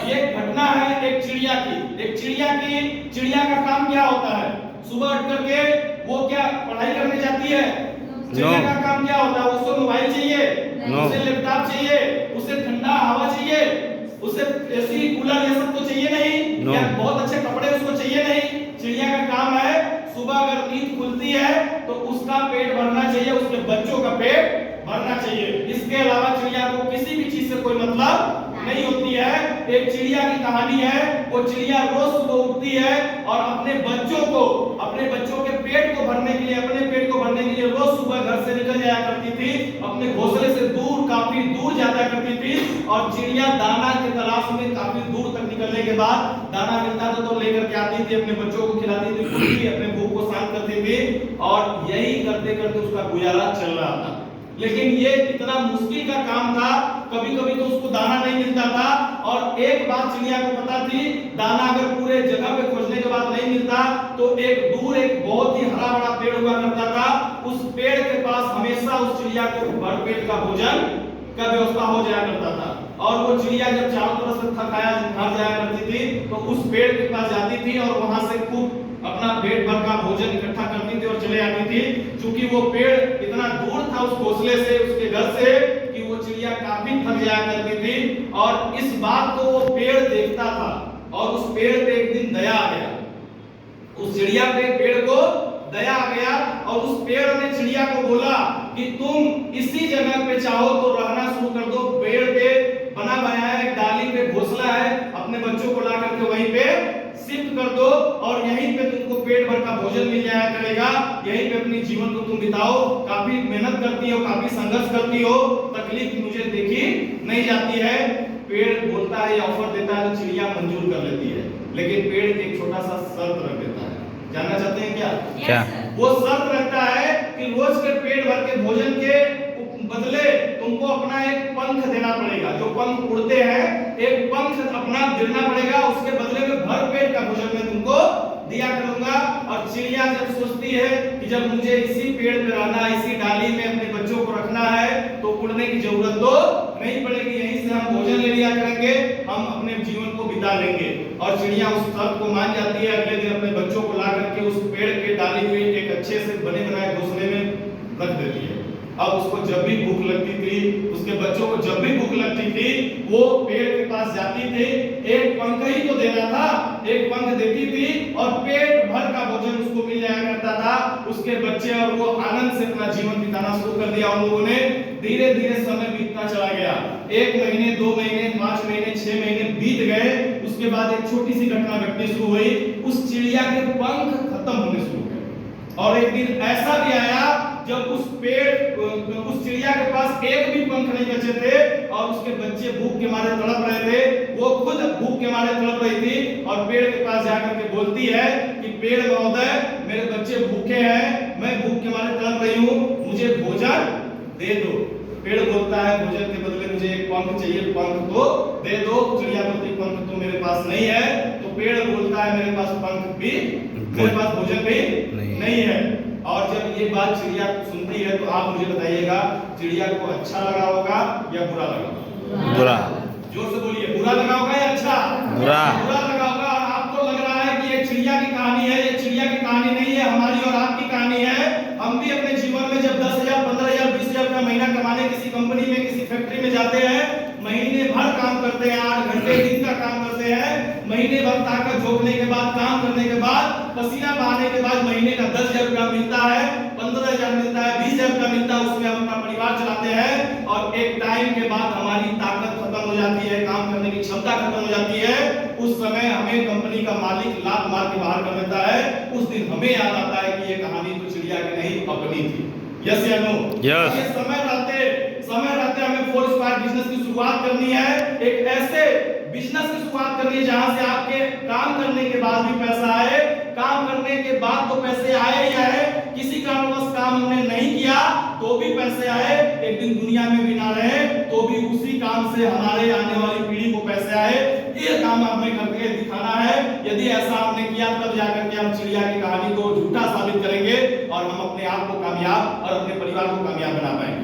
ये घटना है एक चिड़िया की। चिड़िया का काम क्या होता है? सुबह उठ करके वो क्या पढ़ाई करने जाती है? चिड़िया का काम क्या होता है? उसको मोबाइल चाहिए, उसे लैपटॉप चाहिए, उसे ठंडा हवा चाहिए, उसे एसी कूलर ये सब तो चाहिए नहीं, या बहुत अच्छे कपड़े उसको चाहिए नहीं। चिड़िया का काम है सुबह अगर नींद खुलती है तो उसका पेट भरना चाहिए, उसके बच्चों का पेट भरना चाहिए। इसके अलावा चिड़िया को किसी भी चीज से कोई मतलब नहीं होती है। एक चिड़िया की कहानी है। वो चिड़िया रोज सुबह उठती है और अपने बच्चों के पेट को भरने के लिए रोज सुबह घर से निकल जाया करती थी, अपने घोंसले से दूर काफी दूर जाया करती थी। और चिड़िया दाना की तलाश में काफी दूर तक निकलने के बाद दाना मिलता था तो लेकर के आती थी, अपने बच्चों को खिलाती थी, अपने भूख को शांत करती थी, और यही करते करते उसका गुजारा चल रहा था। लेकिन ये इतना मुश्किल का काम था, कभी कभी तो उसको दाना नहीं मिलता था। और एक बात चिड़िया को पता थी, दाना अगर पूरे जगह पे खोजने के बाद नहीं मिलता तो एक दूर एक बहुत ही हरा भरा पेड़ हुआ करता था, उस पेड़ के पास हमेशा उस चिड़िया को भरपेट का भोजन का व्यवस्था हो जाया करता था। और वो चिड़िया जब चारों तरफ से थक जाया करती थी तो उस पेड़ के पास जाती थी और वहां से खूब अपना पेट भर का भोजन इकट्ठा करती थी और चले आती थी। क्योंकि वो पेड़ इतना दूर था उस घोंसले से, उसके घर से, कि वो चिड़िया काफी थक जाया करती थी। और इस बात को वो पेड़ देखता था और उस पेड़ पे एक दिन दया आ गया। उस चिड़िया पे पेड़ को दया आ गया और उस पेड़ ने चिड़िया को बोला कि तुम इसी जगह पे चाहो तो रहना शुरू कर दो। पेड़ पे बना बनाया है, डाली पे घोंसला है, अपने बच्चों को ला करके वहीं पे शिफ्ट कर दो और यहीं पे तुमको पेट भर का भोजन मिल जाया करेगा, यहीं पे अपने जीवन को तुम बिताओ। काफी मेहनत करती हो, काफी संघर्ष करती हो, तकलीफ मुझे देखी नहीं जाती है। पेड़ बोलता है, ऑफर देता है तो चिड़िया मंजूर कर लेती है, लेकिन पेड़ एक छोटा सा शर्त रख देता है। जानना चाहते हैं क्या? वो शर्त रखता है कि रोज के पेट भर के भोजन के बदले तुमको अपना एक पंख देना पड़ेगा। जो पंख उड़ते हैं, एक पंख अपना देना पड़ेगा, उसके बदले में भर पेट का भोजन मैं तुमको दिया करूंगा। और चिड़िया जब सोचती है कि जब मुझे इसी पेड़ पे रहना, इसी डाली में अपने बच्चों को रखना है तो उड़ने की जरूरत तो नहीं पड़ेगी, यहीं से हम भोजन ले लिया करेंगे, हम अपने जीवन को बिता लेंगे। और चिड़िया उस शर्त को मान जाती है। अगले दिन अपने बच्चों को ला करके उस पेड़ के डाली में एक अच्छे से बने बनाए घोंसले में रख देती है। अब उसको जब भी भूख लगती थी, उसके बच्चों को जब भी भूख लगती थी, वो पेड़ के पास जाती थी, एक पंख ही तो देना था, एक पंख देती थी और पेट भर का भोजन उसको मिल जाया करता था। उसके बच्चे और वो आनंद से अपना जीवन बिताना शुरू कर दिया उन लोगों ने। धीरे धीरे समय बीतता चला गया। 1 महीने, 2 महीने, 5 महीने, 6 महीने बीत गए। उसके बाद एक छोटी सी घटना घटनी शुरू हुई। उस चिड़िया के पंख खत्म होने शुरू हुए और एक दिन ऐसा भी आया जब उस चिड़िया के पास एक भी पंख नहीं बचे थे और उसके बच्चे भूख के मारे तड़प रहे थे। वो खुद भूख के मारे तड़प रही थी और पेड़ के पास जाकर के बोलती है कि पेड़ महोदय, मेरे बच्चे भूखे हैं, मैं भूख के मारे तड़प रही हूँ, मुझे भोजन दे दो। पेड़ बोलता है, भोजन के बदले मुझे एक पंख चाहिए, पंख तो दे दो। चिड़िया बोलती, पंख तो मेरे पास नहीं है। तो पेड़ बोलता है, मेरे पास पंख भी, मेरे पास भोजन भी नहीं है। और जब ये बात चिड़िया सुनती है तो आप मुझे बताइएगा, चिड़िया को अच्छा लगा होगा या बुरा लगा? बुरा। जोर से बोलिए, बुरा लगा होगा या अच्छा? बुरा। बुरा लगा होगा। और आपको लग रहा है कि ये चिड़िया की कहानी है, ये चिड़िया की कहानी नहीं है, हमारी और आपकी कहानी है। हम भी अपने जीवन में जब 10,000, 15,000, 20,000 का महीना कमाने किसी कंपनी में, किसी फैक्ट्री में जाते हैं, महीने भर काम करते हैं, 8 घंटे दिन का काम करते हैं, महीने भर ताकत झोंकने के बाद, काम करने के बाद, पसीना बहाने के बाद महीने का 10,000 रुपया मिलता है, 15,000 मिलता है, 20,000 रुपया मिलता है। उसमें हम अपना परिवार चलाते हैं और एक टाइम के बाद हमारी ताकत खत्म हो जाती है, काम करने की क्षमता खत्म हो जाती है। उस समय हमें कंपनी का मालिक लात मार के बाहर कर देता है। उस दिन हमें याद आता है कि ये कहानी तो चिड़िया की नहीं, अपनी थी। यस या नो? यस। ये समय रहते हमें 4 स्टार बिजनेस की शुरुआत करनी है। एक ऐसे बिजनेस की शुरुआत करनी है जहां से आपके काम करने के बाद भी पैसा आए। काम करने के बाद तो पैसे आए ही आए, किसी कारणवश काम हमने नहीं किया तो भी पैसे आए, एक दिन दुनिया में भी ना रहे तो भी उसी काम से हमारे आने वाली पीढ़ी को पैसे आए। ये काम हमें करके दिखाना है। यदि ऐसा हमने किया तब जाकर के हम चिड़िया की कहानी को झूठा साबित करेंगे और हम अपने आप को कामयाब और अपने परिवार को कामयाब बना पाएंगे।